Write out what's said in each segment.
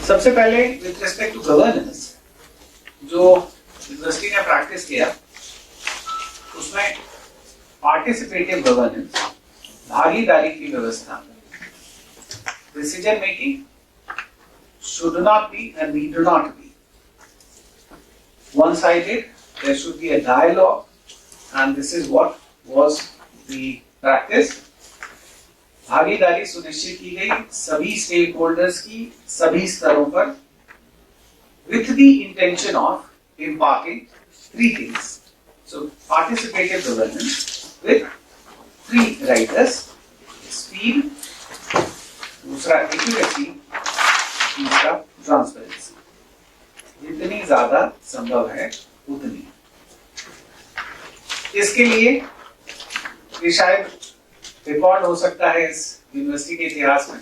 सबसे पहले with respect to governance, जो यूनिवर्सिटी ने प्रैक्टिस किया उसमें पार्टिसिपेटिव गवर्नेंस, भागीदारी की व्यवस्था, decision making should not be and need not be one-sided. There should be a dialogue, and this is what was the practice. भागीदारी सुनिश्चित की गई सभी स्टेक होल्डर्स की सभी स्तरों पर, with the intention of imparting three things. So participative governance with three riders: speed, दूसरा accuracy, तीसरा ट्रांसपेरेंसी। जितनी ज्यादा संभव है उतनी। इसके लिए ये शायद रिकॉर्ड हो सकता है इस यूनिवर्सिटी के इतिहास में।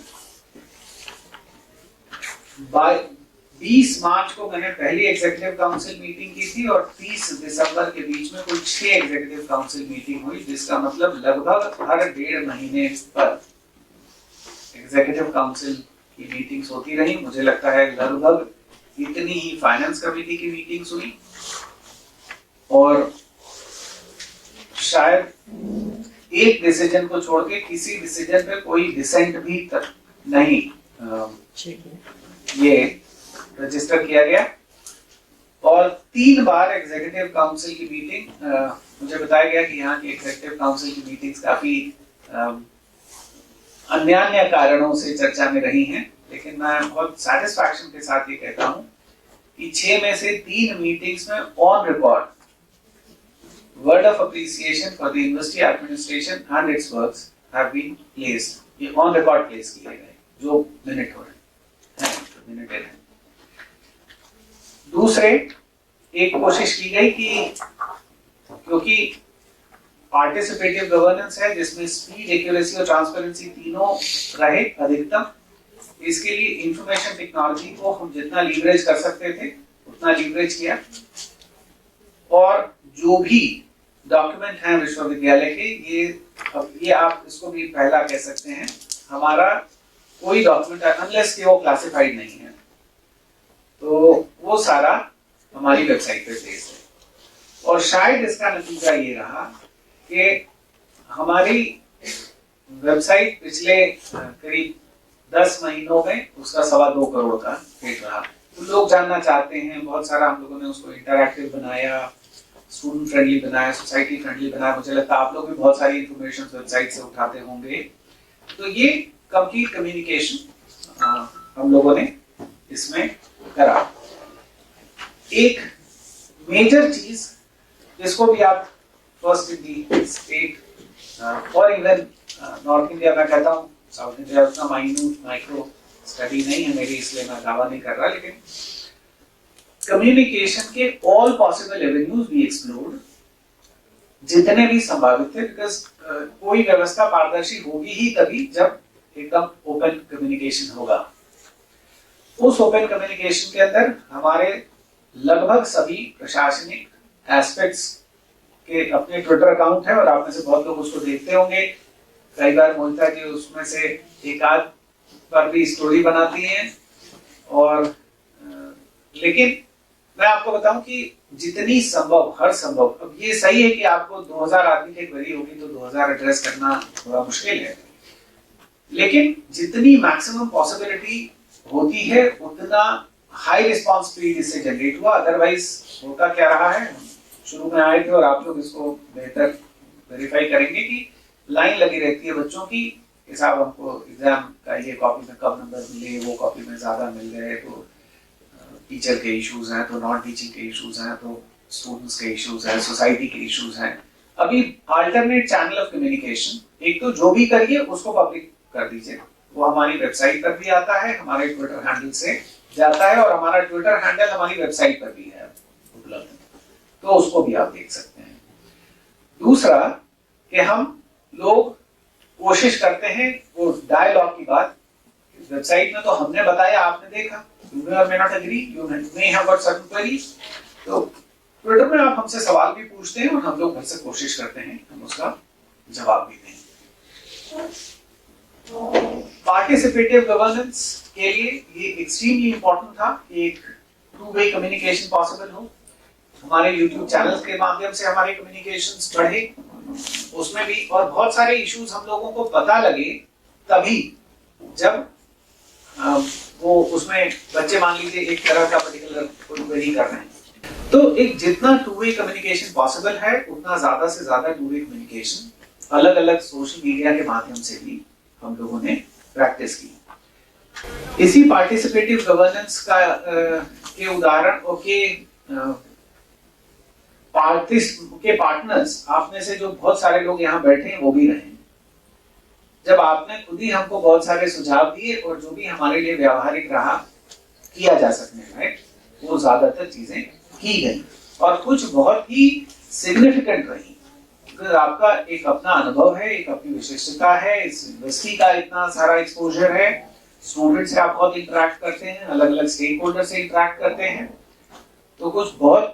20 मार्च को मैंने पहली एग्जीक्यूटिव काउंसिल मीटिंग की थी और 30 दिसंबर के बीच में कुल 6 एग्जीक्यूटिव काउंसिल मीटिंग हुई, जिसका मतलब लगभग हर 1.5 महीने पर एग्जीक्यूटिव काउंसिल की मीटिंग्स होती रही। मुझे लगता है लगभग इतनी ही फाइनेंस कमेटी की मीटिंग्स हुई और शायद एक डिसीजन को छोड़ के किसी डिसीजन पे कोई डिसेंट भी तक नहीं ये रजिस्टर किया गया। और 3 बार एग्जीक्यूटिव काउंसिल की मीटिंग, मुझे बताया गया कि यहाँ की एग्जीक्यूटिव काउंसिल की मीटिंग्स काफी अन्य कारणों से चर्चा में रही हैं, लेकिन मैं बहुत सेटिस्फैक्शन के साथ ये कहता हूँ कि 6 में से 3 मीटिंग्स में on record word of appreciation for the university administration and its works have been placed. ये on record place किए गए जो मिनट हो रहे हैं, मिनट है। दूसरे, एक कोशिश की गई कि क्योंकि पार्टिसिपेटिव गवर्नेंस है जिसमें स्पीड, एक्यूरेसी और ट्रांसपेरेंसी तीनों रहे अधिकतम, इसके लिए इंफॉर्मेशन टेक्नोलॉजी को हम जितना लीवरेज कर सकते थे उतना लीवरेज किया। और जो भी डॉक्यूमेंट हैं विश्वविद्यालय के, ये आप इसको भी पहला कह सकते हैं, हमारा कोई डॉक्यूमेंट अनलेस कि वो क्लासिफाइड नहीं है तो वो सारा हमारी वेबसाइट पे प्लेस है। और शायद इसका नतीजा ये रहा कि हमारी वेबसाइट पिछले करीब 10 महीनों में उसका 2.25 करोड़ का हिट रहा। तो लोग जानना चाहते हैं, बहुत सारा हम लोगों ने उसको इंटरैक्टिव बनाया, स्टूडेंट फ्रेंडली बनाया, सोसाइटी फ्रेंडली बनाया। मुझे लगता है आप लोग भी बहुत सारी इंफॉर्मेशन वेबसाइट से उठाते होंगे। तो ये कंप्लीट कम्युनिकेशन हम लोगों ने इसमें करा। एक मेजर चीज जिसको भी आप फर्स्ट इन दी स्टेट और इवन नॉर्थ इंडिया, मैं कहता हूँ साउथ इंडिया उतना माइक्रो स्टडी नहीं है मेरी, इसलिए मैं दावा नहीं कर रहा, लेकिन कम्युनिकेशन के ऑल पॉसिबल एवेन्यूज भी एक्सप्लोर्ड, जितने भी संभावित थे, बिकॉज कोई व्यवस्था पारदर्शी होगी ही तभी जब एकदम ओपन कम्युनिकेशन होगा। उस ओपन कम्युनिकेशन के अंदर हमारे लगभग सभी प्रशासनिक एस्पेक्ट्स के अपने ट्विटर अकाउंट है और आप में से बहुत लोग उसको देखते होंगे। कई बार मोहिता जी उसमें से एक आध पर भी स्टोरी बनाती हैं। और लेकिन मैं आपको बताऊं कि जितनी संभव, हर संभव, अब ये सही है कि आपको 2000 आदमी की क्वेरी होगी तो 2000 एड्रेस करना थोड़ा मुश्किल है, लेकिन जितनी मैक्सिमम पॉसिबिलिटी होती है उतना हाई रिस्पांस स्पीड इससे जनरेट हुआ। अदरवाइज होता क्या रहा है, शुरू में आए थे और आप लोग इसको बेहतर वेरीफाई करेंगे कि लाइन लगी रहती है बच्चों की, साहब हमको एग्जाम का ये कॉपी में कम नंबर मिले, वो कॉपी में ज्यादा मिल गए, तो टीचर के इश्यूज हैं, तो नॉन टीचिंग के इश्यूज हैं, तो स्टूडेंट्स के इश्यूज हैं, सोसाइटी के इश्यूज हैं। अभी अल्टरनेट चैनल ऑफ कम्युनिकेशन, एक तो जो भी करिए उसको पब्लिक कर दीजिए, वो हमारी वेबसाइट पर भी आता है, हमारे ट्विटर हैंडल से जाता है और हमारा ट्विटर हैंडल हमारी वेबसाइट पर भी है उपलब्ध, तो उसको भी आप देख सकते हैं। दूसरा कि हम लोग कोशिश करते हैं वो डायलॉग की बात, वेबसाइट में तो हमने बताया, आपने देखा, you may or may not agree, you may have got certain queries, तो ट्विटर में आप हमसे सवाल भी पूछते हैं और हम लोग घर से कोशिश करते हैं हम उसका जवाब भी दें। पार्टिसिपेटिव गवर्नेंस के लिए ये एक्सट्रीमली इंपॉर्टेंट था कि एक टू वे कम्युनिकेशन पॉसिबल हो। हमारे YouTube चैनल के माध्यम से हमारे कम्युनिकेशंस बढ़े, उसमें भी, और बहुत सारे इश्यूज हम लोगों को पता लगे तभी जब वो उसमें बच्चे मान लीजिए एक तरह का पर्टिकुलर क्वेरी कर रहे हैं। तो एक जितना टू वे कम्युनिकेशन पॉसिबल है उतना ज्यादा से ज्यादा टू वे कम्युनिकेशन अलग अलग सोशल मीडिया के माध्यम से भी हम लोगों ने प्रैक्टिस की। इसी पार्टिसिपेटिव गवर्नेंस का के उदाहरण और के पार्टनर्स आप में से जो बहुत सारे लोग यहाँ बैठे हैं वो भी रहे। जब आपने खुद ही हमको बहुत सारे सुझाव दिए और जो भी हमारे लिए व्यावहारिक रहा किया जा सकने लायक, वो ज्यादातर चीजें की गई और कुछ बहुत ही सिग्निफिकेंट रही। तो आपका एक अपना अनुभव है, एक अपनी विशिष्टता है, इस यूनिवर्सिटी का इतना सारा एक्सपोजर है, स्टूडेंट से आप बहुत इंटरेक्ट करते हैं, अलग अलग स्टेक होल्डर से इंटरेक्ट करते हैं, तो कुछ बहुत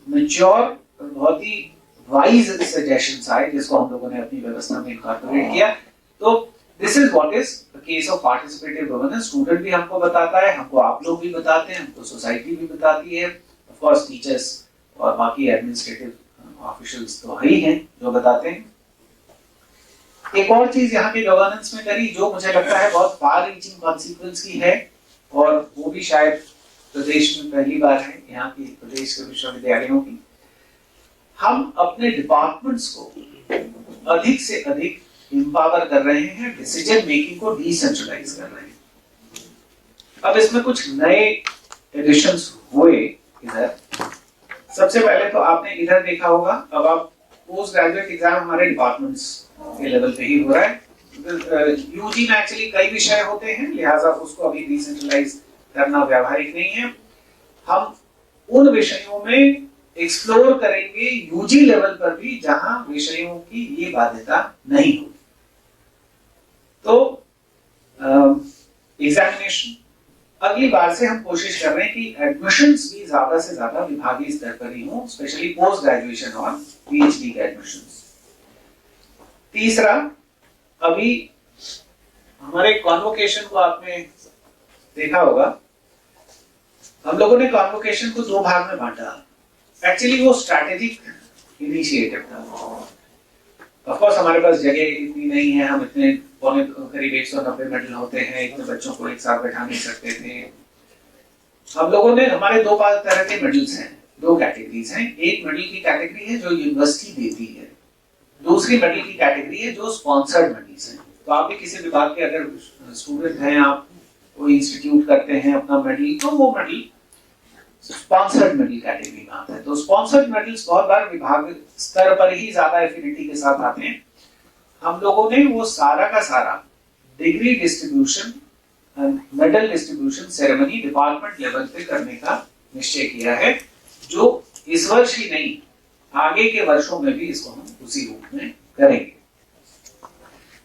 मैच्योर, बहुत ही वाइज सजेशंस आए जिसको हम लोगों ने अपनी व्यवस्था में इनकॉर्पोरेट किया। तो this is what is the case of participative governance. Student भी हमको बताता है, हमको आप लोग भी बताते हैं, हमको सोसाइटी भी बताती है, ऑफ कोर्स टीचर्स और बाकी एडमिनिस्ट्रेटिव ऑफिशियल्स तो ही हैं जो बताते हैं। एक और चीज यहाँ के गवर्नेंस में करी जो मुझे लगता है बहुत फार रीचिंग कॉन्सिक्वेंस की है, और वो भी शायद प्रदेश में पहली बार है यहाँ की प्रदेश के विश्वविद्यालयों की। हम अपने डिपार्टमेंट्स को अधिक से अधिक एम्पावर कर रहे हैं, डिसीजन मेकिंग को डिसेंट्रलाइज कर रहे हैं। अब इसमें कुछ नए एडिशंस हुए इधर। सबसे पहले तो आपने इधर देखा होगा, अब आप पोस्ट ग्रेजुएट एग्जाम हमारे डिपार्टमेंट्स के लेवल पे ही हो रहा है। यूजी में एक्चुअली कई विषय होते हैं, लिहाजा उसको अभी डिसेंट्रलाइज करना व्यावहारिक नहीं है। हम उन विषयों में एक्सप्लोर करेंगे यूजी लेवल पर भी जहां विषयों की ये बाध्यता नहीं होगी। तो एग्जामिनेशन अगली बार से हम कोशिश कर रहे हैं कि एडमिशंस भी ज्यादा से ज्यादा विभागीय स्तर पर ही हो, स्पेशली पोस्ट ग्रेजुएशन और पीएचडी के एडमिशंस। तीसरा, अभी हमारे कॉन्वोकेशन को आपने देखा होगा, हम लोगों ने कॉन्वोकेशन को दो भाग में बांटा। एक्चुअली वो स्ट्रैटेजिक इनिशिएटिव था। ऑफ कोर्स हमारे पास जगह इतनी नहीं है, हम इतने करीब 190 मेडल होते हैं, इतने बच्चों को एक साथ बैठा नहीं सकते थे। हम लोगों ने, हमारे दो तरह के मेडल्स हैं, दो कैटेगरीज हैं। एक मेडल की कैटेगरी है जो यूनिवर्सिटी देती है, दूसरी मेडल की कैटेगरी है जो स्पॉन्सर्ड मेडल्स हैं। तो आप भी किसी विभाग के अगर स्टूडेंट हैं, आप कोई इंस्टीट्यूट करते हैं अपना मेडल, तो वो मेडल स्पॉन्सर्ड मेडल कैटेगरी में आता है। तो स्पॉन्सर्ड मेडल्स बहुत बार विभाग स्तर पर ही ज्यादा एफिनिटी के साथ आते हैं। हम लोगों ने वो सारा का सारा degree distribution, medal distribution ceremony department level पे करने का निश्चय किया है, जो इस वर्ष ही नहीं, आगे के वर्षों में भी इसको हम उसी रूप में करेंगे।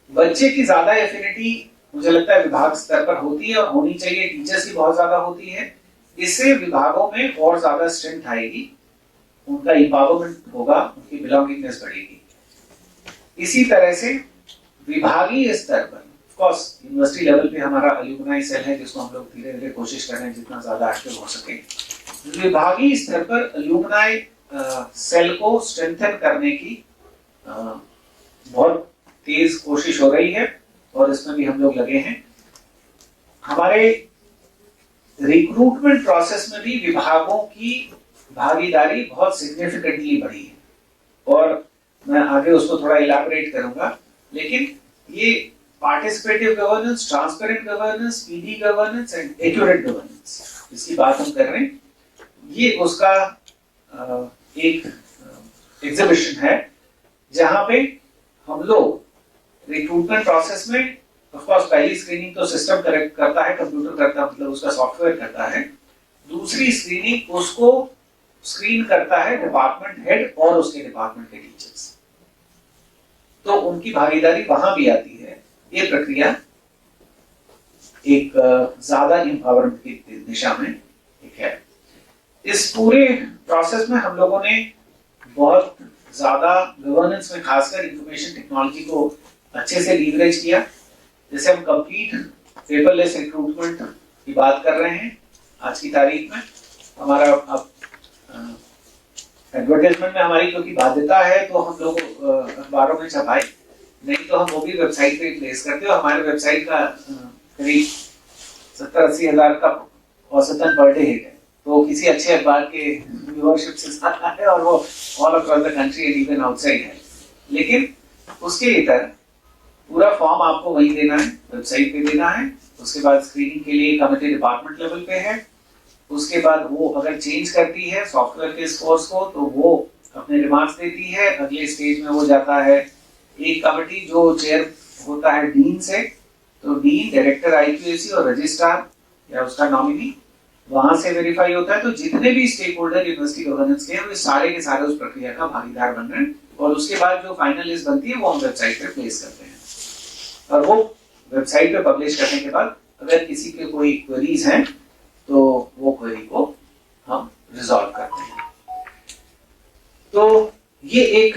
बच्चे की ज्यादा एफिनिटी मुझे लगता है विभाग स्तर पर होती है और होनी चाहिए, टीचर्स की बहुत ज्यादा होती है। इससे विभागों में और ज्यादा स्ट्रेंथ आएगी, उनका एम्पावरमेंट होगा, उनकी बिलोंगिंगनेस बढ़ेगी। इसी तरह से विभागीय स्तर पर, ऑफ कोर्स यूनिवर्सिटी लेवल पे हमारा अलुमनाई सेल है जिसको हम लोग धीरे धीरे कोशिश कर रहे हैं जितना ज्यादा एक्टिव हो सके। विभागीय स्तर पर अलुमनाई सेल को स्ट्रेंथन करने की बहुत तेज कोशिश हो रही है और इसमें भी हम लोग लगे हैं। हमारे रिक्रूटमेंट प्रोसेस में भी विभागों की भागीदारी बहुत सिग्निफिकेंटली बढ़ी है, और मैं आगे उसको थोड़ा इलैबोरेट करूंगा। लेकिन ये participative governance, transparent governance, speedy governance and accurate governance, इसकी बात हम कर रहे हैं। ये उसका एक एग्जीबिशन है जहां पे हम लोग रिक्रूटमेंट प्रोसेस में, ऑफ कोर्स पहली स्क्रीनिंग तो सिस्टम करता है, कंप्यूटर करता है, मतलब उसका सॉफ्टवेयर करता है। दूसरी स्क्रीनिंग उसको स्क्रीन करता है डिपार्टमेंट हेड और उसके डिपार्टमेंट के टीचर्स, तो उनकी भागीदारी वहां भी आती है। ये प्रक्रिया एक ज्यादा एम्पावरमेंट की दिशा में एक है। इस पूरे प्रोसेस में हम लोगों ने बहुत ज्यादा गवर्नेंस में खासकर इंफॉर्मेशन टेक्नोलॉजी को अच्छे से लीवरेज किया। जैसे हम कंप्लीट पेपरलेस रिक्रूटमेंट की बात कर रहे हैं आज की तारीख में, हमारा अब एडवर्टाइजमेंट में हमारी क्योंकि बाध्यता है तो हम लोग अखबारों में छपाए, नहीं तो हम वो भी वेबसाइट पे प्लेस करते हैं। और हमारे वेबसाइट का करीब 70-80 हज़ार का औसतन पर डे हिट है, तो किसी अच्छे अखबार के व्यूअरशिप से ज्यादा है और वो all across the country and even outside है। लेकिन उसके इतर पूरा फॉर्म आपको वहीं देना है, वेबसाइट पे देना है। उसके बाद स्क्रीनिंग के लिए कमिटी डिपार्टमेंट लेवल पे है। उसके बाद वो अगर चेंज करती है सॉफ्टवेयर के स्कोर्स को तो वो अपने रिमार्क्स देती है। अगले स्टेज में वो जाता है एक कमिटी जो चेयर होता है डीन से, तो डीन, डायरेक्टर आईक्यूएसी और रजिस्ट्रार या उसका नॉमिनी वहां से वेरीफाई होता है। तो जितने भी स्टेक होल्डर यूनिवर्सिटी गवर्नेंस के हैं वो सारे के सारे उस प्रक्रिया का भागीदार बन रहे हैं और उसके बाद जो फाइनल लिस्ट बनती है वो हम वेबसाइट पे प्लेस करते हैं। और वो वेबसाइट पे पब्लिश करने के बाद अगर किसी के कोई क्वेरीज हैं तो वो क्वेरी को हम रिजॉल्व करते हैं। तो ये एक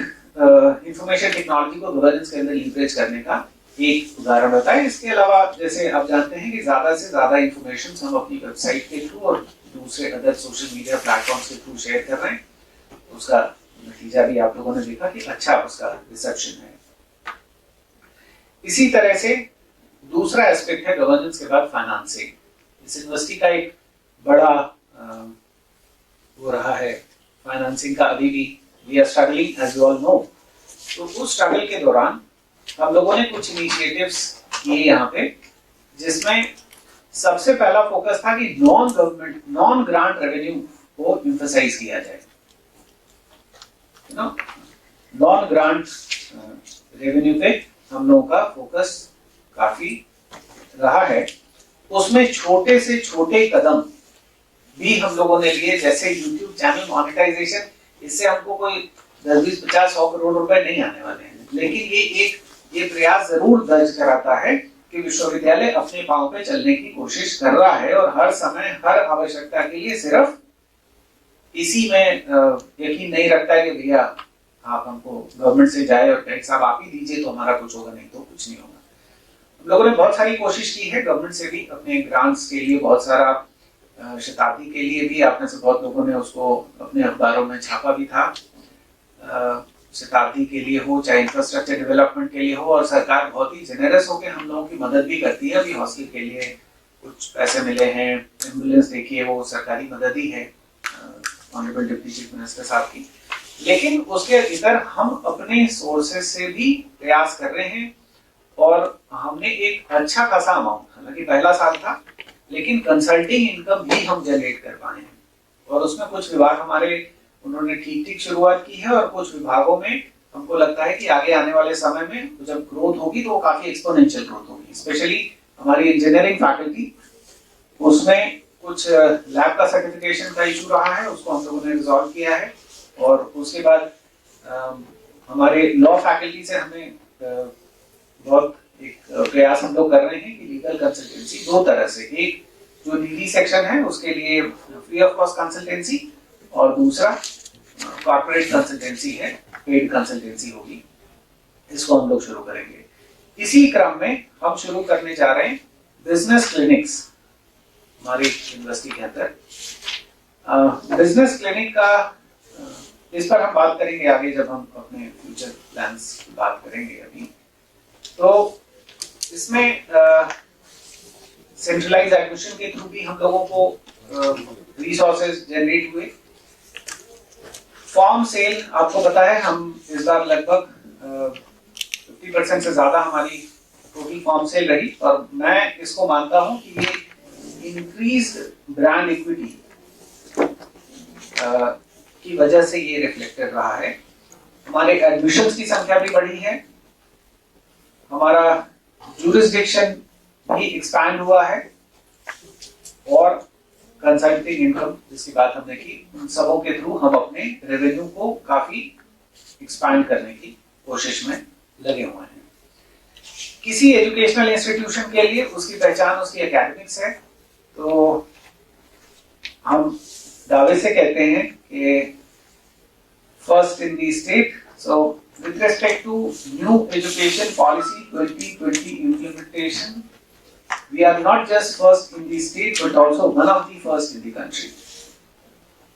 इंफॉर्मेशन टेक्नोलॉजी को गवर्नेंस के अंदर लीवरेज करने का एक उदाहरण होता है। इसके अलावा जैसे आप जानते हैं कि ज्यादा से ज्यादा इंफॉर्मेशन हम अपनी वेबसाइट के थ्रू और दूसरे अदर सोशल मीडिया प्लेटफॉर्म्स के थ्रू शेयर कर रहे हैं। उसका नतीजा भी आप लोगों ने देखा कि अच्छा उसका रिसेप्शन है। इसी तरह से दूसरा एस्पेक्ट है गवर्नेंस के बाद फाइनेंसिंग। इस यूनिवर्सिटी का एक बड़ा वो रहा है फाइनेंसिंग का, अभी भी we are struggling as you all know. तो उस स्ट्रगल के दौरान हम लोगों ने कुछ इनिशिएटिव्स किए यहाँ पे, जिसमें सबसे पहला फोकस था कि non government non grant revenue को एम्फसाइज किया जाए। नॉन ग्रांट रेवेन्यू पे हम लोगों का फोकस काफी रहा है। उसमें छोटे से छोटे कदम भी हम लोगों ने लिए, जैसे यूट्यूब चैनल मोनेटाइजेशन। इससे हमको कोई 10, 20, 50, 100 करोड़ रुपए नहीं आने वाले हैं, लेकिन ये प्रयास जरूर दर्ज कराता है कि विश्वविद्यालय अपने पांव पे चलने की कोशिश कर रहा है और हर समय हर आवश्यकता के लिए सिर्फ इसी में यकीन नहीं रखता है कि भैया आप हमको गवर्नमेंट से जाए और कहे साहब आप ही दीजिए तो हमारा कुछ होगा, नहीं तो कुछ नहीं होगा। हम लोगों ने बहुत सारी कोशिश की है गवर्नमेंट से भी अपने ग्रांट्स के लिए, बहुत सारा शताब्दी के लिए भी आप में से बहुत लोगों ने उसको अपने अखबारों में छापा भी था। शताब्दी के लिए हो चाहे इंफ्रास्ट्रक्चर डेवलपमेंट के लिए हो, और सरकार बहुत ही जेनरस होकर हम लोगों की मदद भी करती है। अभी हॉस्टल के लिए कुछ पैसे मिले हैं, एम्बुलेंस देखिए वो सरकारी मदद ही है ऑनरेबल डिप्टी चीफ मिनिस्टर साहब की। लेकिन उसके इधर हम अपने सोर्सेज से भी प्रयास कर रहे हैं और हमने एक अच्छा खासा अमाउंट, हालांकि पहला साल था, लेकिन कंसल्टिंग इनकम भी हम जनरेट कर पाए हैं। और उसमें कुछ विभाग हमारे उन्होंने ठीक शुरुआत की है और कुछ विभागों में हमको लगता है कि आगे आने वाले समय में जब ग्रोथ होगी तो वो काफी एक्सपोनेंशियल ग्रोथ होगी। स्पेशली हमारी इंजीनियरिंग फैकल्टी, उसमें कुछ लैब का सर्टिफिकेशन का इशू रहा है, उसको हम लोगों ने रिजॉल्व किया है। और उसके बाद हमारे लॉ फैकल्टी से हमें बहुत एक प्रयास हम लोग कर रहे हैं कि लीगल कंसल्टेंसी दो तरह से, एक जो लीडी सेक्शन है उसके लिए फ्री ऑफ कॉस्ट कंसल्टेंसी और दूसरा कॉर्पोरेट कंसल्टेंसी है, पेड कंसल्टेंसी होगी। इसको हम लोग शुरू करेंगे। इसी क्रम में हम शुरू करने जा रहे हैं बिजनेस क्लिनिक्स हमारी यूनिवर्सिटी के अंदर। बिजनेस क्लिनिक का इस पर हम बात करेंगे आगे जब हम अपने फ्यूचर प्लान्स की बात करेंगे। अभी तो इसमें सेंट्रलाइज एडमिशन के थ्रू भी हम लोगों को रिसोर्सेज जनरेट हुए। फॉर्म सेल आपको पता है, हम इस बार लगभग 50% से ज्यादा हमारी टोटल फॉर्म सेल रही और मैं इसको मानता हूं कि ये इंक्रीज ब्रांड इक्विटी की वजह से ये रिफ्लेक्टेड रहा है। हमारे एडमिशंस की संख्या भी बढ़ी है, हमारा जुरिस्डिक्शन भी एक्सपैंड हुआ है और कंसल्टिंग इनकम जिसकी बात हमने की, उन सबों के थ्रू हम अपने रेवेन्यू को काफी एक्सपैंड करने की कोशिश में लगे हुए हैं। किसी एजुकेशनल इंस्टीट्यूशन के लिए उसकी पहचान उसकी एकेडमिक्स है, तो हम दावे से कहते हैं कि first in the state, so with respect to new education policy 2020 implementation, we are not just first in the state but also one of the first in the country.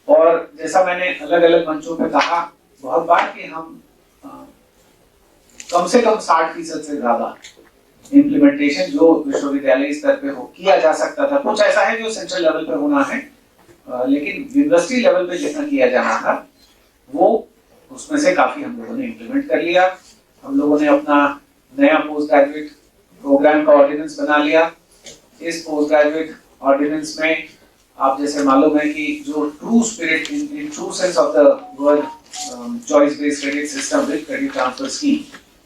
और जैसा मैंने अलग अलग मंचों पे कहा बहुत बार कि हम कम से कम 60% से ज्यादा इम्प्लीमेंटेशन जो विश्वविद्यालय स्तर पे हो किया जा सकता था, कुछ ऐसा है जो सेंट्रल लेवल पे होना है, लेकिन यूनिवर्सिटी लेवल पे जितना किया जाना था वो उसमें से काफी हम लोगों ने इम्प्लीमेंट कर लिया। हम लोगों ने अपना नया पोस्ट ग्रेजुएट प्रोग्राम का ऑर्डिनेंस बना लिया। इस पोस्ट ग्रेजुएट ऑर्डिनेंस में आप जैसे मालूम है कि जो true spirit in true sense of the word choice based credit system with credit transfer scheme,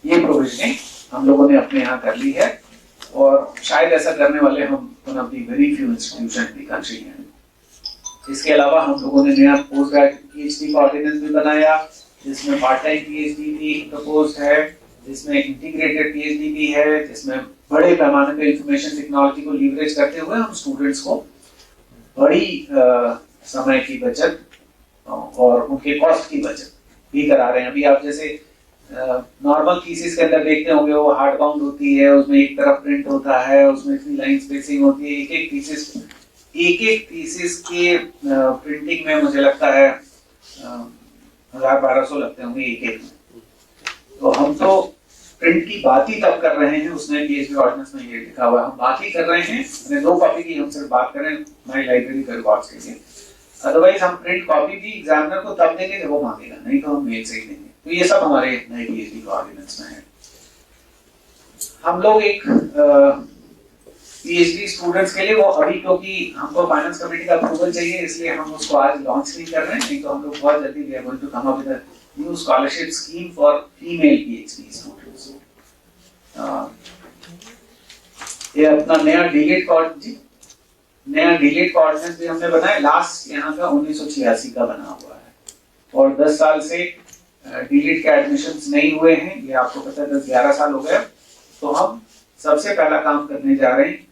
ये प्रोविजनिंग हम लोगों ने अपने यहाँ कर ली है और शायद ऐसा करने वाले हम one of the very few institution in the country हैं। इसके अलावा हम लोगों ने नया पोस्ट ग्रेजुएट पीएचडी का ऑर्डिनेंस भी बनाया जिसमें पार्ट टाइम पीएचडी भी प्रपोज्ड है, जिसमें इंटीग्रेटेड पीएचडी भी है, जिसमें बड़े पैमाने पे इंफॉर्मेशन टेक्नोलॉजी को लीवरेज करते हुए हम स्टूडेंट्स को बड़ी समय की बचत और उनके कॉस्ट की बचत भी करा रहे हैं। अभी आप जैसे नॉर्मल थीसिस के अंदर देखते होंगे वो हार्ड बाउंड होती है, उसमें एक तरफ प्रिंट होता है, उसमें इतनी लाइन स्पेसिंग होती है, एक एक थीसिस के प्रिंटिंग में मुझे लगता है 1000-1200 लगते होंगे एक एक में। तो हम तो प्रिंट की बात ही तब कर रहे हैं, उसने पीएचडी ऑर्डिनेंस में ये लिखा हुआ है, हम बात ही कर रहे हैं, मैंने 2 कॉपी की हम सिर्फ बात करें हमारी लाइब्रेरी के रिकॉर्ड्स के लिए, अदरवाइज हम प्रिंट कॉपी भी एग्जामिनर को तब देंगे जब वो मांगेगा, नहीं तो हम मेल से ही देंगे। तो ये सब हमारे नए पीएचडी के ऑर्डिनेंस में है। हम लोग एक पीएचडी स्टूडेंट्स के लिए वो अभी क्योंकि हमको फाइनेंस कमेटी का अप्रूवल चाहिए इसलिए हम उसको आज लॉन्च नहीं कर रहे हैं, नहीं तो हम लोग बहुत जल्दी we are going to come up with a new scholarship scheme for female PhD students. ये अपना नया डीलेट का ऑर्डिनेंस भी हमने बनाया, लास्ट यहाँ का 1986 का बना हुआ है और 10 साल से डीलेट के एडमिशंस नहीं हुए हैं, ये आपको पता है 10-11 साल हो गए। तो हम सबसे पहला काम करने जा रहे हैं,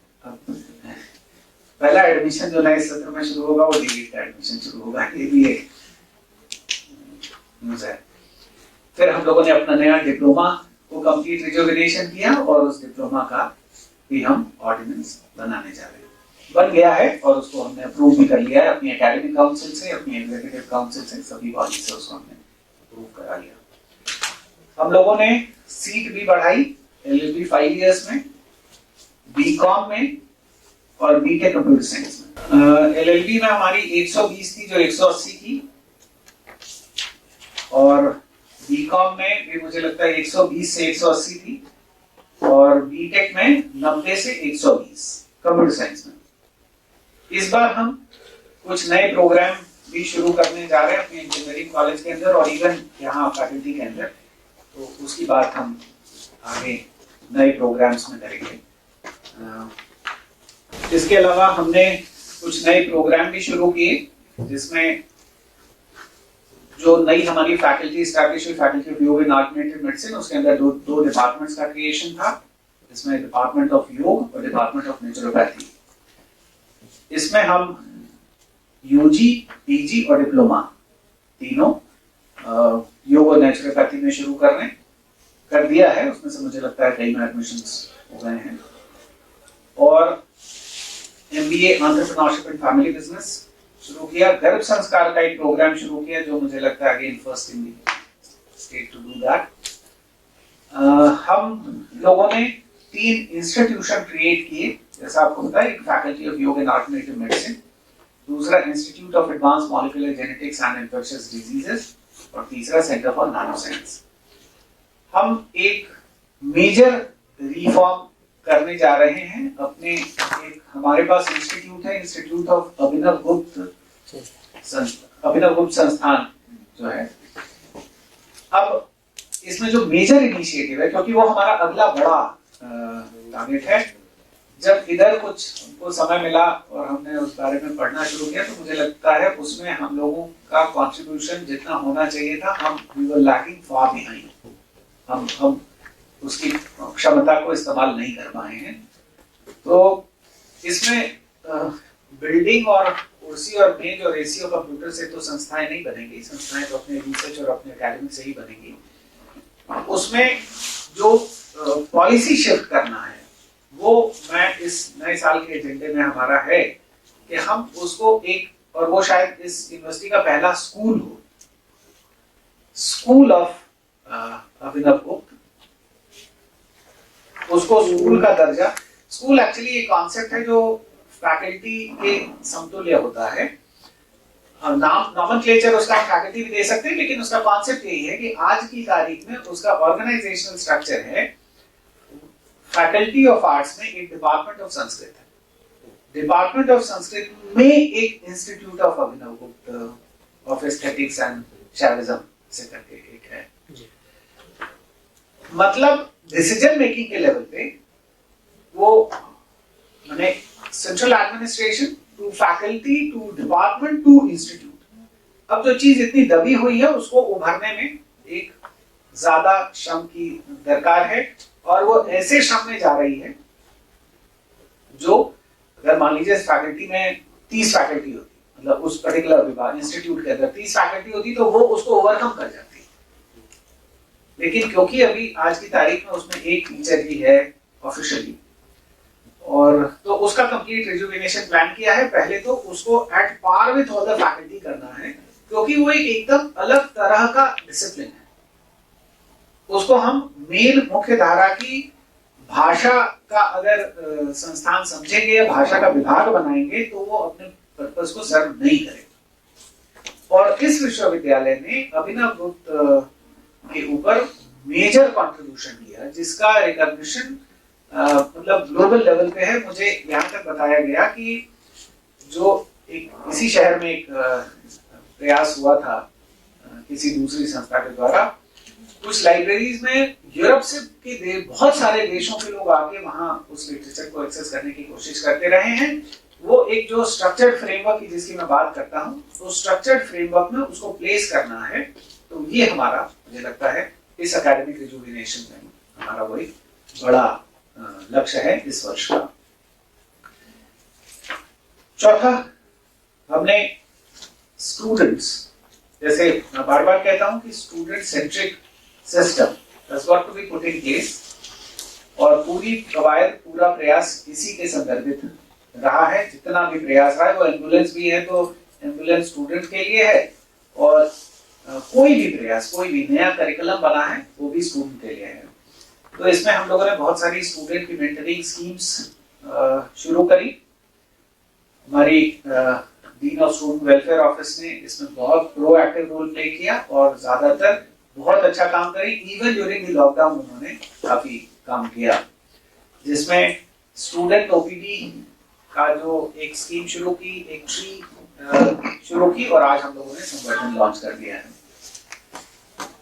पहला एडमिशन जो नए सत्र में शुरू होगा वो डीलेट का एडमिशन शुरू होगा, ये भी एक न्यूज़ है। फिर हम लोगों ने अपना नया डिप्लोमा को कंप्लीट रिजुविनेशन किया और उस डिप्लोमा का भी हम ऑर्डिनेंस बनाने जा रहे हैं, बन गया है और उसको हमने अप्रूव भी कर लिया है अपनी एकेडमिक काउंसिल से, अपनी एग्जीक्यूटिव काउंसिल से, सभी बॉडी से उसको हमने अप्रूव करा लिया। हम लोगों ने सीट भी बढ़ाई एलएलबी 5 इयर्स में, बीकॉम में और बीटेक कंप्यूटर साइंस में। एलएलबी में हमारी 120 थी जो 180 की, और बीकॉम में भी मुझे लगता है 120 से 180 थी, और बीटेक में 90 से 120 कंप्यूटर साइंस में। इस बार हम कुछ नए प्रोग्राम भी शुरू करने जा रहे हैं अपने इंजीनियरिंग कॉलेज के अंदर और इवन यहाँ फैकल्टी के अंदर, तो उसकी बात हम आगे नए प्रोग्राम्स में करेंगे। इसके अलावा हमने कुछ नए प्रोग्राम भी शुरू किए जिसमें जो नई हमारी फैकल्टी एस्टैब्लिश हुई, फैकल्टी ऑफ योग एंड अल्टरनेटिव मेडिसिन, उसके अंदर दो डिपार्टमेंट्स का क्रिएशन था, इसमें डिपार्टमेंट ऑफ योग और डिपार्टमेंट ऑफ नेचुरोपैथी। इसमें हम यूजी, पीजी और डिप्लोमा तीनों योग और नेचुरोपैथी में शुरू कर दिया है, उसमें से मुझे लगता है कई में एडमिशंस हो गए हैं। और MBA entrepreneurship and family business शुरू किया, गर्भ संस्कार का एक प्रोग्राम शुरू किया जो मुझे लगता है again first in the state to do that. हम लोगों ने 3 इंस्टीट्यूशन क्रिएट किए, जैसा आपको पता है, एक फैकल्टी ऑफ योग एंड अल्टरनेटिव मेडिसिन, दूसरा institute of advance molecular genetics and infectious diseases, और तीसरा सेंटर फॉर नानो साइंस। हम एक मेजर रिफॉर्म करने जा रहे हैं अपने, एक हमारे पास इंस्टीट्यूट है, इंस्टीट्यूट ऑफ अभिनव गुप्त संस्थान जो है। अब इसमें जो मेजर इनिशिएटिव है, क्योंकि वो हमारा अगला बड़ा टारगेट है, जब इधर कुछ हमको समय मिला और हमने उस बारे में पढ़ना शुरू किया तो मुझे लगता है उसमें हम लोगों का कंट्रीब्यूशन जितना होना चाहिए था, हम we were lacking far behind, हम उसकी क्षमता को इस्तेमाल नहीं कर पाए हैं। तो इसमें बिल्डिंग और कुर्सी और मेज और एसी और कंप्यूटर से तो संस्थाएं नहीं बनेंगी, संस्थाएं तो अपने रिसर्च और अपने एकेडमिक से ही बनेंगी। उसमें जो पॉलिसी शिफ्ट करना है वो मैं इस नए साल के एजेंडे में हमारा है कि हम उसको एक, और वो शायद इस यूनिवर्सिटी का पहला स्कूल हो, स्कूल ऑफ अभिनव गुप्त, उसको स्कूल का दर्जा। स्कूल एक्चुअली एक कॉन्सेप्ट है जो फैकल्टी के समतुल्य होता है। नाम नॉमेनक्लेचर उसका फैकल्टी भी दे सकते हैं, लेकिन उसका कॉन्सेप्ट यही है कि आज की तारीख में उसका ऑर्गेनाइजेशनल स्ट्रक्चर है, फैकल्टी ऑफ आर्ट्स में एक डिपार्टमेंट ऑफ संस्कृत है, डिपार्टमेंट ऑफ संस्कृत में एक इंस्टीट्यूट ऑफ अभिनव गुप्त ऑफ एस्थेटिक्स एंड शैविज्म से करके एक है। मतलब डिसीजन मेकिंग के लेवल पे वो माने central administration to faculty to department to institute. अब जो चीज इतनी दबी हुई है उसको उभरने में एक ज्यादा श्रम की दरकार है, और वो ऐसे श्रम में जा रही है जो, अगर मान लीजिए फैकल्टी में 30 फैकल्टी होती, मतलब उस पर्टिकुलर विभाग इंस्टीट्यूट के अंदर 30 फैकल्टी होती तो वो उसको ओवरकम कर जाती, लेकिन क्योंकि अभी आज की तारीख में उसमें एक टीचर ही है ऑफिशियली, और तो उसका कंप्लीट रिजुविनेशन प्लान किया है। पहले तो उसको at par with all the faculty करना है, क्योंकि वो एक एकदम अलग तरह का डिसिप्लिन है। उसको हम मेन मुख्य धारा की भाषा का अगर संस्थान समझेंगे या भाषा का विभाग बनाएंगे तो वो अपने पर्पस को सर्व नहीं करेगा। और इस विश्वविद्यालय ने अभिनव गुप्त के ऊपर मेजर कंट्रीब्यूशन किया, जिसका रिकॉग्निशन मतलब ग्लोबल लेवल पे है। मुझे यहाँ तक बताया गया कि जो एक इसी शहर में एक प्रयास हुआ था किसी दूसरी संस्था के द्वारा, कुछ लाइब्रेरीज में यूरोप से के बहुत सारे देशों के लोग आके वहां उस लिटरेचर को एक्सेस करने की कोशिश करते रहे हैं। वो एक जो स्ट्रक्चर्ड फ्रेमवर्क की जिसकी मैं बात करता हूँ, तो स्ट्रक्चर्ड फ्रेमवर्क में उसको प्लेस करना है। तो ये हमारा, मुझे लगता है इस एकेडमिक रिजुविनेशन में हमारा वही बड़ा लक्ष्य है इस वर्ष का। चौथा, हमने स्टूडेंट्स, जैसे मैं बार बार कहता हूं कि student centric system has got to be put in place, और पूरी कवायद पूरा प्रयास इसी के संदर्भित रहा है। जितना भी प्रयास रहा है, वो एम्बुलेंस भी है तो एम्बुलेंस स्टूडेंट के लिए है, और कोई भी प्रयास, कोई भी नया करिकुलम बना है वो भी स्टूडेंट के लिए है। तो इसमें हम लोगों ने बहुत सारी स्टूडेंट की मेंटरिंग स्कीम्स शुरू करी। हमारी dean of student welfare office ने इसमें बहुत प्रोएक्टिव रोल प्ले किया और ज्यादातर बहुत अच्छा काम करी। इवन ड्यूरिंग द लॉकडाउन उन्होंने काफी काम किया, जिसमें स्टूडेंट ओपीडी का जो एक स्कीम शुरू की, एक ट्री शुरू की, और आज हम लोगों ने संगठन लॉन्च कर दिया है।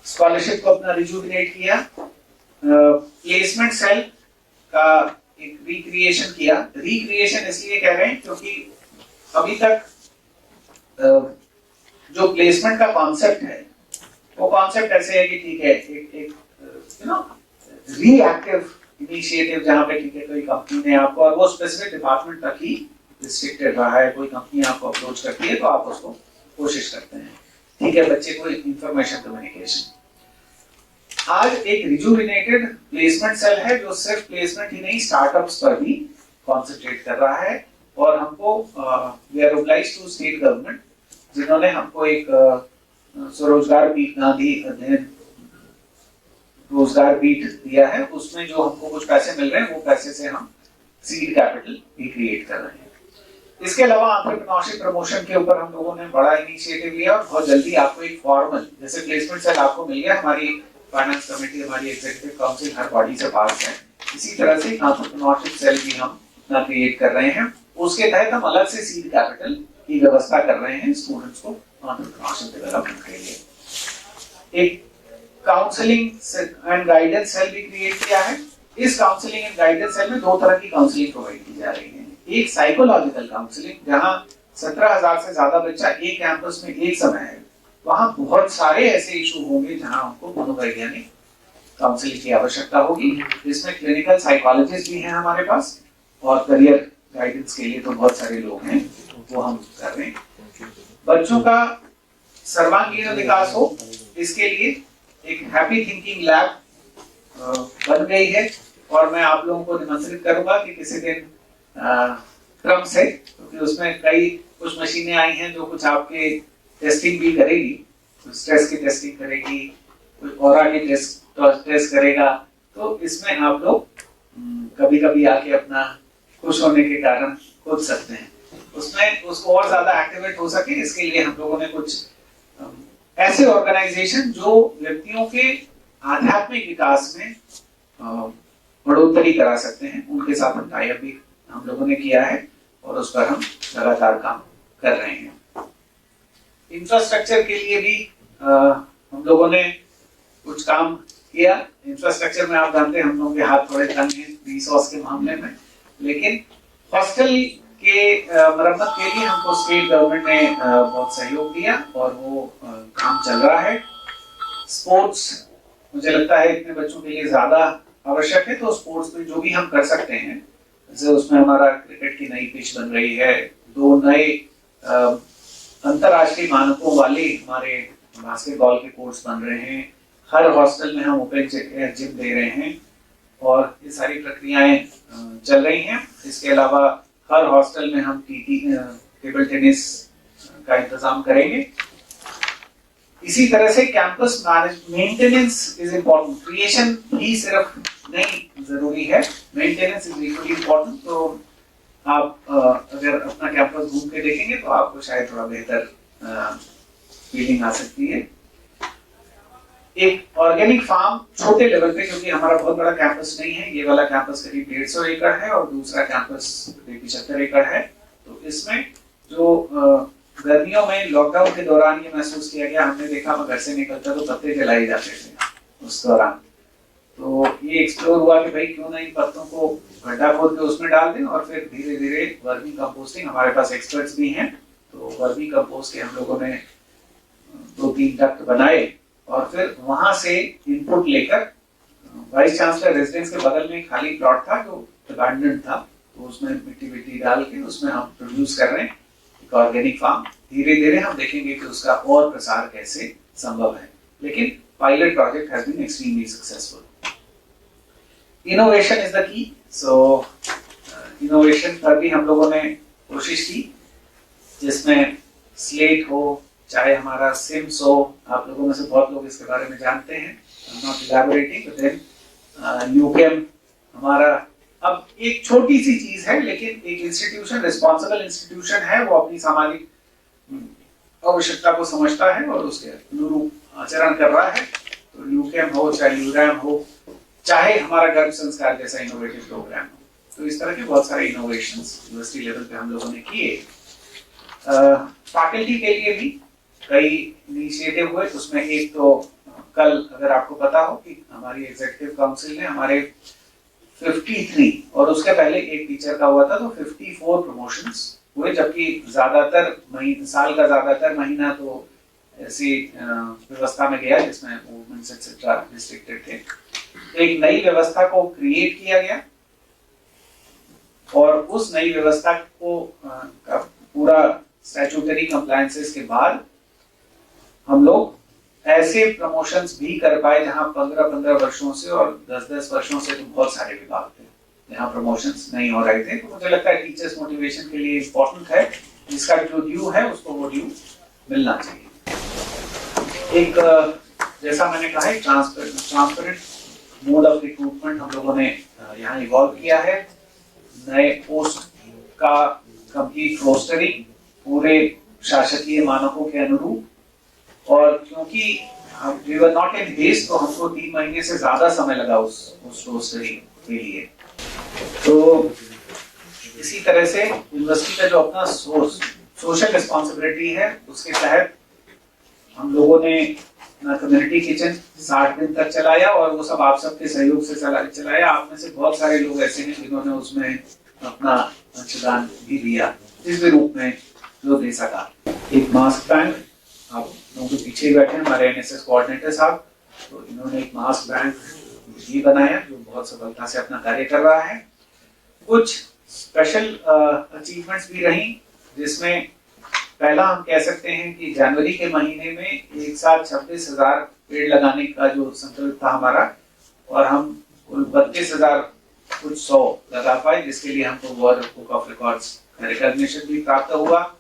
स्कॉलरशिप को अपना रिजुविनेट किया, प्लेसमेंट सेल का एक रिक्रिएशन किया। रिक्रिएशन इसलिए कह रहे हैं क्योंकि अभी तक जो प्लेसमेंट का कॉन्सेप्ट है वो कॉन्सेप्ट ऐसे है कि ठीक है, एक यू नो रिएक्टिव इनिशिएटिव, जहां पे ठीक है कोई कंपनी ने आपको, और वो स्पेसिफिक डिपार्टमेंट तक ही रिस्ट्रिक्टेड रहा है, कोई कंपनी आपको अप्रोच करती है तो आप उसको कोशिश करते हैं, ठीक है, बच्चे को इंफॉर्मेशन कम्युनिकेशन। आज एक रिजुविनेटेड प्लेसमेंट सेल है जो सिर्फ प्लेसमेंट ही नहीं, स्टार्टअप्स पर भी कॉन्सेंट्रेट कर रहा है। और हमको we are obliged to state government, जिन्होंने हमको एक स्वरोजगार पीठ, गांधी अध्ययन रोजगार पीठ दिया है, उसमें जो हमको कुछ पैसे मिल रहे हैं वो पैसे से हम सीड कैपिटल भी क्रिएट कर रहे हैं। इसके अलावा एंटरप्रेन्योरशिप प्रमोशन के ऊपर हम लोगों ने बड़ा इनिशिएटिव लिया, और बहुत जल्दी आपको एक फॉर्मल, जैसे प्लेसमेंट सेल आपको मिल गया, हमारी फाइनेंस कमेटी, हमारी एग्जीक्यूटिव काउंसिल हर बॉडी से पास है, इसी तरह से एंटरप्रेन्योरशिप सेल भी हम अपना क्रिएट कर रहे हैं। उसके तहत हम अलग से सीड कैपिटल की व्यवस्था कर रहे हैं स्टूडेंट्स को एंटरप्रेन्योरशिप डेवलपमेंट के लिए। एक काउंसलिंग एंड गाइडेंस सेल भी क्रिएट किया है। इस काउंसलिंग एंड गाइडेंस सेल में दो तरह की काउंसलिंग प्रोवाइड की जा रही है। एक साइकोलॉजिकल काउंसलिंग, जहां 17,000 से ज्यादा बच्चा एक कैंपस में एक समय है, वहां बहुत सारे ऐसे इशू होंगे जहां हमको मनोवैज्ञानिक काउंसलिंग की आवश्यकता होगी। इसमें क्लिनिकल साइकोलॉजिस्ट भी हैं हमारे पास, और करियर गाइडेंस के लिए तो बहुत सारे लोग हैं, वो हम कर रहे हैं। बच्चों का सर्वांगीण विकास हो, इसके लिए एक हैप्पी थिंकिंग लैब बन गई है और मैं आप लोगों को निमंत्रित करूंगा कि किसी दिन क्रम से, क्योंकि उसमें कई कुछ मशीनें आई हैं जो कुछ आपके टेस्टिंग भी करेगी, कुछ स्ट्रेस की टेस्टिंग करेगी, कोई ऑरा की टेस्ट करेगा। तो इसमें आप लोग कभी कभी आके अपना खुश होने के कारण खोज सकते हैं, उसमें उसको और ज्यादा एक्टिवेट हो सके, इसके लिए हम लोगों ने कुछ ऐसे ऑर्गेनाइजेशन जो व्यक्तियों के आध्यात्मिक विकास में बढ़ोतरी करा सकते हैं, उनके साथ हम टाई अप भी हम लोगों ने किया है और उस पर हम लगातार काम कर रहे हैं। इंफ्रास्ट्रक्चर के लिए भी हम लोगों ने कुछ काम किया। इंफ्रास्ट्रक्चर में आप जानते हैं हम लोगों के हाथ थोड़े तंग हैं रिसोर्स के मामले में, लेकिन हॉस्टल के मरम्मत के लिए हमको स्टेट गवर्नमेंट ने बहुत सहयोग दिया और वो काम चल रहा है। स्पोर्ट्स मुझे लगता है इतने बच्चों के लिए ज्यादा आवश्यक है, तो स्पोर्ट्स में जो भी हम कर सकते हैं, जैसे उसमें हमारा क्रिकेट की नई पिच बन रही है, 2 नए अंतरराष्ट्रीय मानकों वाले हमारे बास्केटबॉल के कोर्ट्स बन रहे हैं, हर हॉस्टल में हम ओपन जिम दे रहे हैं और ये सारी प्रक्रियाएं चल रही हैं। इसके अलावा हर हॉस्टल में हम टेबल टेनिस का इंतजाम करेंगे। इसी तरह से campus maintenance is important, creation ही सिर्फ नहीं जरूरी है, मेंटेनेंस इज इक्वली इम्पोर्टेंट। तो आप अगर अपना कैंपस घूम के देखेंगे तो आपको शायद थोड़ा बेहतर फीलिंग आ सकती है। एक ऑर्गेनिक फार्म छोटे लेवल पे, क्योंकि हमारा बहुत बड़ा कैंपस नहीं है, ये वाला कैंपस करीब 150 एकड़ है और दूसरा कैंपस 75 एकड़ है। तो इसमें जो गर्मियों में लॉकडाउन के दौरान ये महसूस किया गया, हमने देखा मैं घर से निकलता तो पत्ते जलाए जाते थे उस दौरान, तो ये एक्सप्लोर हुआ कि भाई क्यों ना इन पत्तों को गड्ढा खोद के उसमें डाल दें और फिर धीरे धीरे वर्मी कंपोस्टिंग, हमारे पास एक्सपर्ट्स भी हैं, तो वर्मी कंपोस्ट के हम लोगों ने 2-3 डक्ट बनाए और फिर वहां से इनपुट लेकर वाइस चांसलर रेजिडेंस के बगल में खाली प्लॉट था जो अबैंडन्ड था, तो उसमें मिट्टी डाल के उसमें हम प्रोड्यूस कर रहे हैं एक ऑर्गेनिक फार्म। धीरे धीरे हम देखेंगे कि उसका और प्रसार कैसे संभव है, लेकिन pilot project has been extremely successful. Innovation is the key, so innovation पर भी हम लोगों ने कोशिश की, जिसमें स्लेट हो, चाहे हमारा सिम्स हो, आप लोगों में से बहुत लोग इसके बारे में जानते हैं, नॉट इलैबोरेटिंग, बट देन यूकेम हमारा अब एक छोटी सी चीज है, लेकिन एक इंस्टीट्यूशन, रिस्पॉन्सिबल इंस्टीट्यूशन है, वो अपनी सामाजिक आवश्यकता को समझता है और उसके अनुरूप आचरण कर रहा है। तो यूकेम हो, चाहे यूरैम हो, चाहे हमारा गर्भ संस्कार जैसा इनोवेटिव प्रोग्राम हो, तो इस तरह के बहुत सारे इनोवेशंस यूनिवर्सिटी लेवल पे हम लोगों ने किए। फैकल्टी के लिए भी कई इनिशिएटिव हुए, उसमें एक तो कल अगर आपको पता हो कि हमारी एग्जीक्यूटिव काउंसिल ने हमारे 53 और उसके पहले एक टीचर का हुआ था तो 54 प्रमोशंस हुए, जबकि ज्यादातर साल का ज्यादातर महीना तो ऐसी व्यवस्था में गया जिसमें वुमेन्स एक्सेट्रा रिस्ट्रिक्टेड थे। तो एक नई व्यवस्था को क्रिएट किया गया और उस नई व्यवस्था को का पूरा स्टैट्यूटरी कंप्लायंसेस के बाद हम लोग ऐसे प्रमोशंस भी कर पाए जहां 15-15 वर्षों से और 10-10 वर्षों से तो बहुत सारे विभाग थे जहां प्रमोशंस नहीं हो रहे थे। तो मुझे लगता है टीचर्स मोटिवेशन के लिए इम्पोर्टेंट है, जिसका जो ड्यू है उसको वो ड्यू मिलना चाहिए। एक जैसा मैंने कहा है ट्रांसपेरेंट मोड ऑफ रिक्रूटमेंट हम लोगों ने यहाँ इवॉल्व किया है। नए पोस्ट का कंप्लीट रोस्टरिंग पूरे शासकीय मानकों के अनुरूप, और क्योंकि we were not in haste तो हमको 3 महीने से ज्यादा समय लगा उस रोस्टरिंग के लिए। तो इसी तरह से यूनिवर्सिटी का जो अपना सोशल रिस्पॉन्सिबिलिटी है उसके तहत हम लोगों ने अपना कम्युनिटी किचन 60 दिन तक चलाया और वो सब आप सबके सहयोग से चलाया। आप में से बहुत सारे लोग ऐसे हैं जिन्होंने उसमें अपना अंशदान भी दिया, जिस भी रूप में जो दे सका। एक मास्क बैंक, आप लोगों के पीछे ही बैठे हैं हमारे एनएसएस कोऑर्डिनेटर साहब, तो इन्होंने एक मास्क बैंक भी बनाया जो बहुत सफलता से अपना कार्य कर रहा है। कुछ स्पेशल अचीवमेंट्स भी रही, जिसमें पहला हम कह सकते हैं कि जनवरी के महीने में एक साथ 26,000 पेड़ लगाने का जो संकल्प था हमारा, और हम कुल 32,000 कुछ 100 लगा पाए, जिसके लिए हमको वर्ल्ड बुक ऑफ रिकॉर्ड्स का रिकॉग्निशन भी प्राप्त हुआ।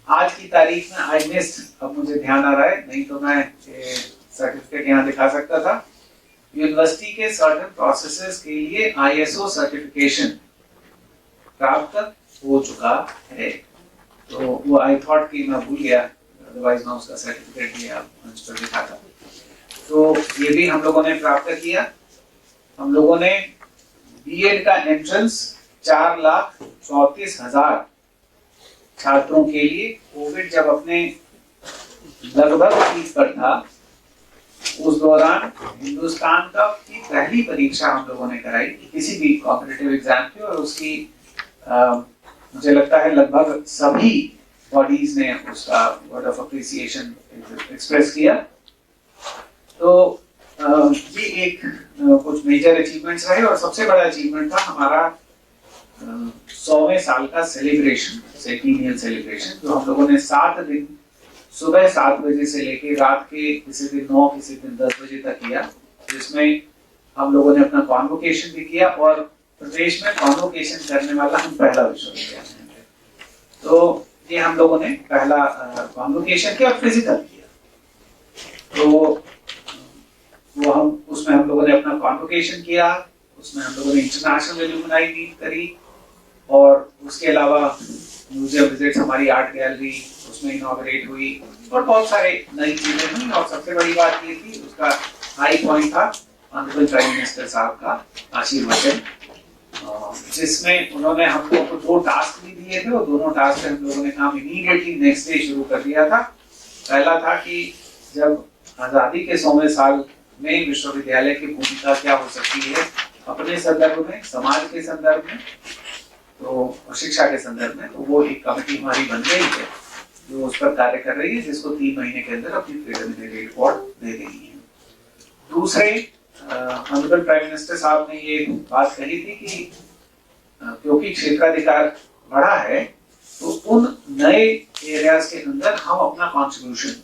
आज की तारीख में आई मिस्ड, अब मुझे ध्यान आ रहा है, नहीं तो मैं सर्टिफिकेट यहाँ दिखा सकता था। यूनिवर्सिटी के सर्टेन प्रोसेसेस के लिए ISO सर्टिफिकेशन प्राप्त हो चुका है। तो वो आई थॉट कि मैं भूल गया, अदरवाइज मैं उसका सर्टिफिकेट भी आप मंच पर दिखाता। तो ये भी हम लोगों ने प्राप्त किया। हम लोगों ने बीएड का एंट्रेंस 4,34,000 छात्रों के लिए कोविड जब अपने लगभग पीक पर था, उस दौरान हिंदुस्तान का की पहली परीक्षा हम लोगों ने कराई किसी भी कॉम्पिटिटिव एग्जाम की, और उसकी मुझे लगता है लगभग सभी बॉडीज ने उसका वर्ड ऑफ अप्रिसिएशन एक्सप्रेस किया। तो ये एक कुछ मेजर अचीवमेंट्स रहे, और सबसे बड़ा अचीवमेंट था हमारा 100वें साल का सेलिब्रेशन, सेंटिनियल सेलिब्रेशन, जो हम लोगों ने 7 दिन सुबह 7 बजे से लेके रात के किसी दिन 9 किसी दिन 10 बजे तक किया, जिसमें हम लोगों ने अपना कॉन्वोकेशन भी किया, और प्रदेश में कॉन्वोकेशन करने वाला हम पहला विश्वविद्यालय है। तो ये हम लोगों ने पहला कॉन्वोकेशन किया और फिजिकल किया। तो वो उसमें हम लोगों ने अपना कॉन्वोकेशन किया, उसमें हम लोगों ने इंटरनेशनल एलुमनाई मीट करी, और उसके अलावा म्यूजियम विजिट्स, हमारी आर्ट गैलरी उसमें इनॉग्रेट हुई, और बहुत सारे नई चीजें हुई। और सबसे बड़ी बात ये थी, उसका हाई पॉइंट था ऑनरेबल प्राइम मिनिस्टर साहब का आशीर्वचन, जिसमें उन्होंने हम लोगों को 2 टास्क भी दिए थे, और दोनों टास्क से हम लोगों ने काम इमीडिएटली नेक्स्ट डे शुरू कर दिया था। पहला था कि जब आजादी के 100वें साल में विश्वविद्यालय की भूमिका क्या हो सकती है अपने संदर्भ में, समाज के संदर्भ में, तो शिक्षा के संदर्भ में, तो वो एक कमेटी हमारी बन गई है जो उस पर कार्य कर रही है, जिसको 3 महीने के अंदर अपनी प्रिलिमिनरी रिपोर्ट दे देनी है। दूसरे, ऑनरेबल प्राइम मिनिस्टर साहब ने ये बात कही थी कि क्योंकि क्षेत्राधिकार बढ़ा है, तो उन नए एरियाज के अंदर हम अपना कॉन्ट्रीब्यूशन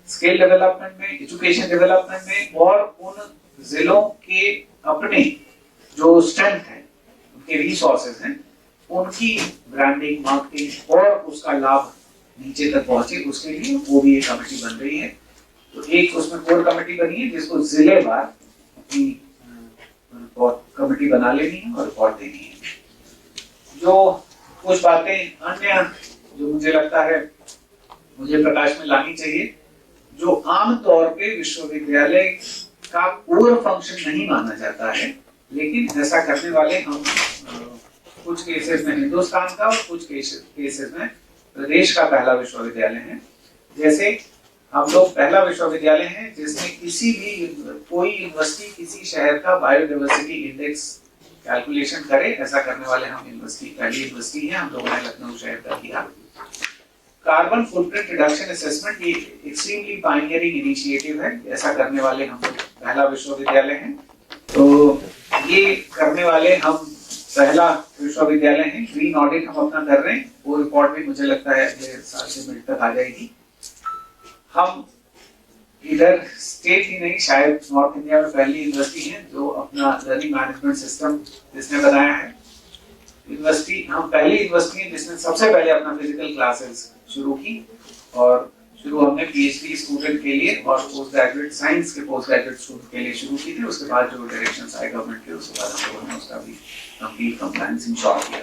स्किल डेवलपमेंट में, एजुकेशन डेवलपमेंट में, और उन जिलों के अपने जो स्ट्रेंथ है, उनके रिसोर्सेज हैं, उनकी ब्रांडिंग, मार्केटिंग और उसका लाभ नीचे तक पहुंचे, उसके लिए वो भी एक कमेटी बन रही है। तो एक उसमें कोर कमेटी बनी है जिसको जिलेवार अपनी कमेटी बना लेनी है और रिपोर्ट देनी है। जो कुछ बातें अन्य जो मुझे लगता है मुझे प्रकाश में लानी चाहिए, जो आमतौर पे विश्वविद्यालय का कोर फंक्शन नहीं माना जाता है, लेकिन ऐसा करने वाले हम कुछ केसेस में हिंदुस्तान का और कुछ केसेस में प्रदेश का पहला विश्वविद्यालय है। जैसे हम लोग पहला विश्वविद्यालय है जिसमें किसी भी कोई यूनिवर्सिटी किसी शहर का बायोडाइवर्सिटी इंडेक्स कैलकुलेशन करे, ऐसा करने वाले हम यूनिवर्सिटी पहली यूनिवर्सिटी है। हम लोगों ने लखनऊ शहर का किया। कार्बन फुटप्रिंट रिडक्शन असेसमेंट ये एक्सट्रीमली पायनियरिंग इनिशिएटिव है, ऐसा करने वाले हम लोग पहला विश्वविद्यालय हैं। तो ये करने वाले हम पहला विश्वविद्यालय है। ग्रीन ऑडिट हम अपना कर रहे हैं, वो रिपोर्ट भी मुझे लगता है अगले साल से मिड तक आ जाएगी। हम इधर स्टेट ही नहीं, शायद नॉर्थ इंडिया में पहली यूनिवर्सिटी है जो अपना लर्निंग मैनेजमेंट सिस्टम जिसने बनाया है। यूनिवर्सिटी हम पहली यूनिवर्सिटी है जिसने सबसे पहले अपना फिजिकल क्लासेस शुरू की, और शुरू हमने पीएचडी स्टूडेंट के लिए और पोस्ट ग्रेजुएट साइंस के पोस्ट ग्रेजुएट स्टूडेंट के लिए शुरू की थी। उसके बाद जो डायरेक्शंस आए गवर्नमेंट के, उसके बाद हम लोगों ने उसका भी कंप्लीट कंप्लायंस इंश्योर किया।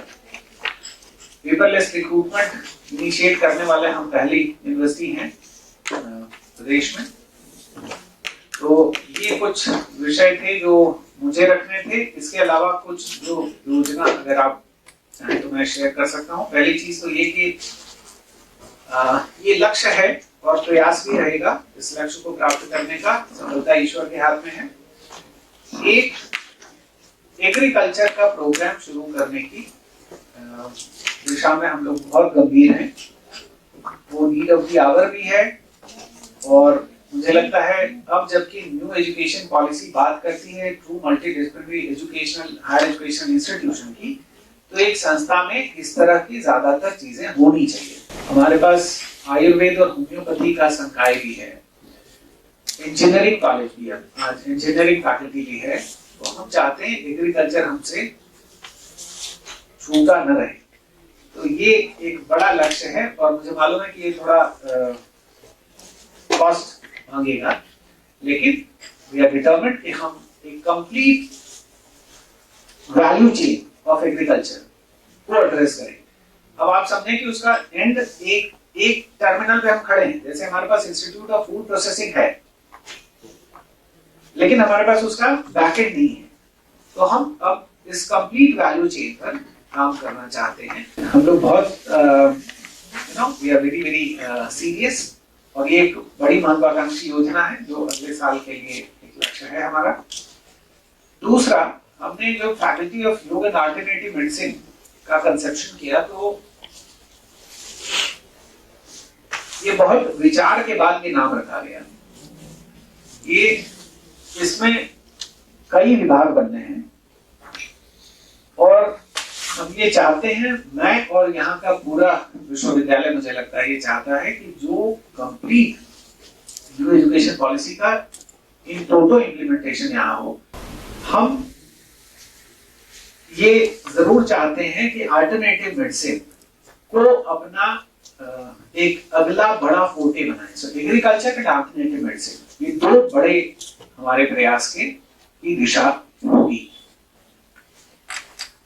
पेपरलेस रिक्रूटमेंट इनिशिएट करने वाले हम पहली यूनिवर्सिटी हैं प्रदेश में। तो ये कुछ विषय थे जो मुझे रखने थे। इसके अलावा कुछ जो योजना अगर आप चाहें तो मैं शेयर कर सकता हूँ। पहली चीज तो ये कि ये लक्ष्य है और प्रयास भी रहेगा। इस लक्ष्य को प्राप्त करने का सफलता ईश्वर के हाथ में है। एक एग्रीकल्चर का प्रोग्राम शुरू करने की दिशा में हम लोग बहुत गंभीर हैं। वो नीड ऑफ द आवर भी है, और मुझे लगता है अब जबकि न्यू एजुकेशन पॉलिसी बात करती है true multidisciplinary educational higher education institution की, तो एक संस्था में इस तरह की ज्यादातर चीजें होनी चाहिए। हमारे पास आयुर्वेद और होम्योपैथी का संकाय भी है। इंजीनियरिंग कॉलेज भी है, आज इंजीनियरिंग फैकल्टी भी है, तो हम चाहते हैं एग्रीकल्चर हमसे छूटा न रहे। तो ये एक बड़ा लक्ष्य है और मुझे मालूम है कि ये थोड़ा कॉस्ट मांगेगा, लेकिन वी आर डिटरमिन्ड कि हम एक complete value chain of agriculture को एड्रेस करें। अब आप समझें कि उसका एंड एक टर्मिनल पे हम खड़े हैं, जैसे हमारे पास इंस्टीट्यूट ऑफ फूड प्रोसेसिंग है, लेकिन हमारे पास उसका बैकएंड नहीं है। तो हम अब इस कंप्लीट वैल्यू चेन पर काम करना चाहते हैं। हम लोग बहुत we are very very serious, और ये एक बड़ी महत्वाकांक्षी योजना है जो अगले साल के लिए एक लक्ष्य है हमारा। दूसरा, हमने जो फैकल्टी ऑफ योग एंड अल्टरनेटिव मेडिसिन का कंसेप्शन किया, तो ये बहुत विचार के बाद ये नाम रखा गया। ये इसमें कई विभाग बनने हैं और हम ये चाहते हैं, मैं और यहाँ का पूरा विश्वविद्यालय मुझे लगता है ये चाहता है कि जो कंप्लीट न्यू एजुकेशन पॉलिसी का इन टोटो इम्प्लीमेंटेशन यहाँ हो। हम ये जरूर चाहते हैं कि अल्टरनेटिव मेडिसिन को अपना एक अगला बड़ा फोटे बनाए। सो एग्रीकल्चर एंड अल्टरनेटिव मेडिसिन, ये दो बड़े हमारे प्रयास की दिशा होगी।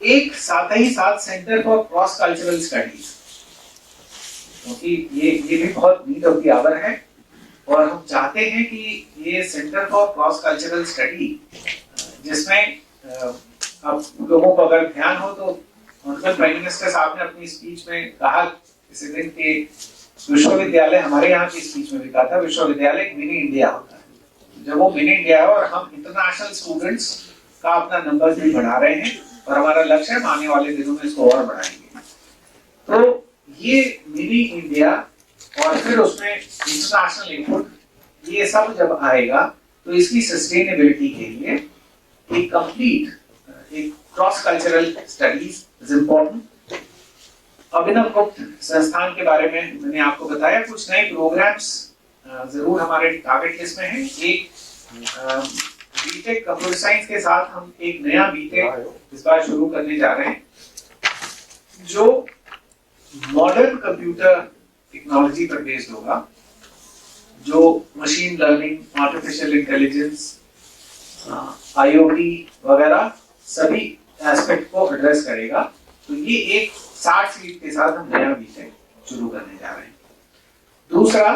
एक साथ ही साथ centre for cross cultural studies, क्योंकि ये भी बहुत नीड ऑफ द आवर है, और हम चाहते हैं कि ये centre for cross cultural study, जिसमें अब लोगों को अगर ध्यान हो तो ऑनरेबल प्राइम मिनिस्टर साहब ने अपनी स्पीच में कहा इसी दिन कि विश्वविद्यालय, हमारे यहाँ की स्पीच में भी कहा था, विश्वविद्यालय एक मिनी इंडिया होता है। जब वो मिनी इंडिया है और हम इंटरनेशनल स्टूडेंट्स का अपना नंबर भी बढ़ा रहे हैं, और हमारा लक्ष्य है आने वाले दिनों में इसको और बढ़ाएंगे। तो ये मिनी इंडिया और फिर उसमें इंटरनेशनल इनपुट, ये सब जब आएगा तो इसकी सस्टेनेबिलिटी के लिए एक कंप्लीट एक cross cultural studies is important. Abhinav Gupta संस्थान के बारे में मैंने आपको बताया, कुछ नए प्रोग्राम्स जरूर हमारे टारगेट लिस्ट में है। एक बीटेक कंप्यूटर साइंस के साथ हम एक नया बीटेक इस बार शुरू करने जा रहे हैं, जो मॉडर्न कंप्यूटर टेक्नोलॉजी पर बेस्ड होगा, जो machine learning, artificial intelligence, IoT वगैरह सभी एस्पेक्ट को एड्रेस करेगा। तो ये एक 60 सीट के साथ हम नया बीटेक शुरू करने जा रहे हैं। दूसरा,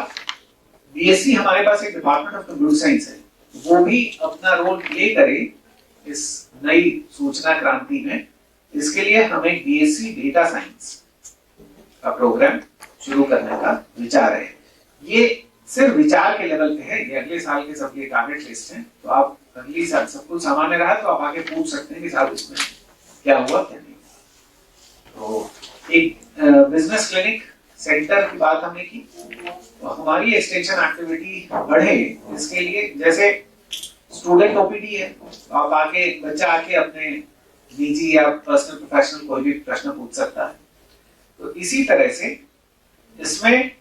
बीएससी हमारे पास एक डिपार्टमेंट ऑफ कंप्यूटर साइंस है, वो भी अपना रोल प्ले करे इस नई सूचना क्रांति में। इसके लिए हम एक बीएससी डेटा साइंस का प्रोग्राम शुरू करने का विचार है। ये सिर्फ विचार के लेवल पे है, ये अगले साल के सब ये टारगेट लिस्ट है। तो आप अगली साल सब कुछ सामान्य रहा तो आप आगे पूछ सकते हैं कि साहब इसमें क्या हुआ क्या नहीं। तो एक बिजनेस क्लिनिक सेंटर की बात हमने की, तो हमारी एक्सटेंशन एक्टिविटी बढ़े इसके लिए, जैसे स्टूडेंट ओपीडी है, तो आप आके बच्चा आके अपने निजी या पर्सनल प्रोफेशनल कोई भी प्रश्न पूछ सकता है। तो इसी तरह से इसमें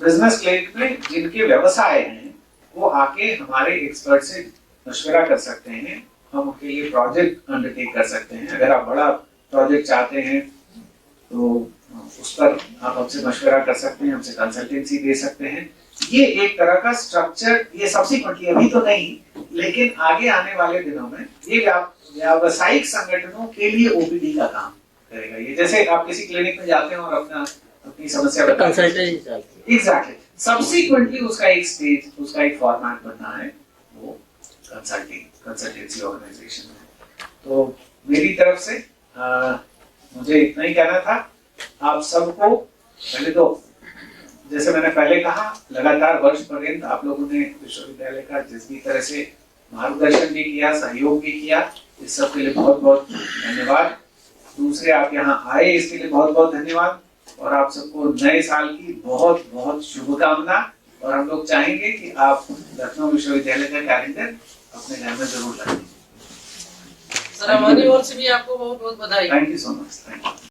बिजनेस क्लिनिक में जिनके व्यवसाय हैं वो आके हमारे एक्सपर्ट से मशवरा कर सकते हैं, हम उनके लिए प्रोजेक्ट अंडरटेक कर सकते हैं। अगर आप बड़ा प्रोजेक्ट चाहते हैं तो उस पर आप हमसे मशवरा कर सकते हैं, हमसे कंसल्टेंसी दे सकते हैं। ये एक तरह का स्ट्रक्चर, ये सब्सिक्वेंटली अभी तो नहीं, लेकिन आगे आने वाले दिनों में ये व्यावसायिक संगठनों के लिए ओपीडी का काम करेगा। ये जैसे आप किसी क्लिनिक में जाते हैं और अपनी समस्या बताते हैं, एग्जैक्टली सब्सिक्वेंटली उसका एक स्टेज, उसका एक फॉर्मेट बनना है, वो कंसल्टेंसी ऑर्गेनाइजेशन है। तो मेरी तरफ से मुझे इतना ही कहना था। आप सबको पहले तो जैसे मैंने पहले कहा, लगातार वर्ष पर्यंत आप लोगों ने विश्वविद्यालय का जिस भी तरह से मार्गदर्शन भी किया, सहयोग भी किया, इस सब के लिए बहुत बहुत धन्यवाद। दूसरे, आप यहाँ आए इसके लिए बहुत बहुत धन्यवाद, और आप सबको नए साल की बहुत बहुत शुभकामना। और हम लोग चाहेंगे कि आप लखनऊ विश्वविद्यालय का कैलेंडर अपने घर में जरूर रखें। सर, हमारी ओर से भी आपको बहुत बहुत बधाई। Thank you so much. Thank you.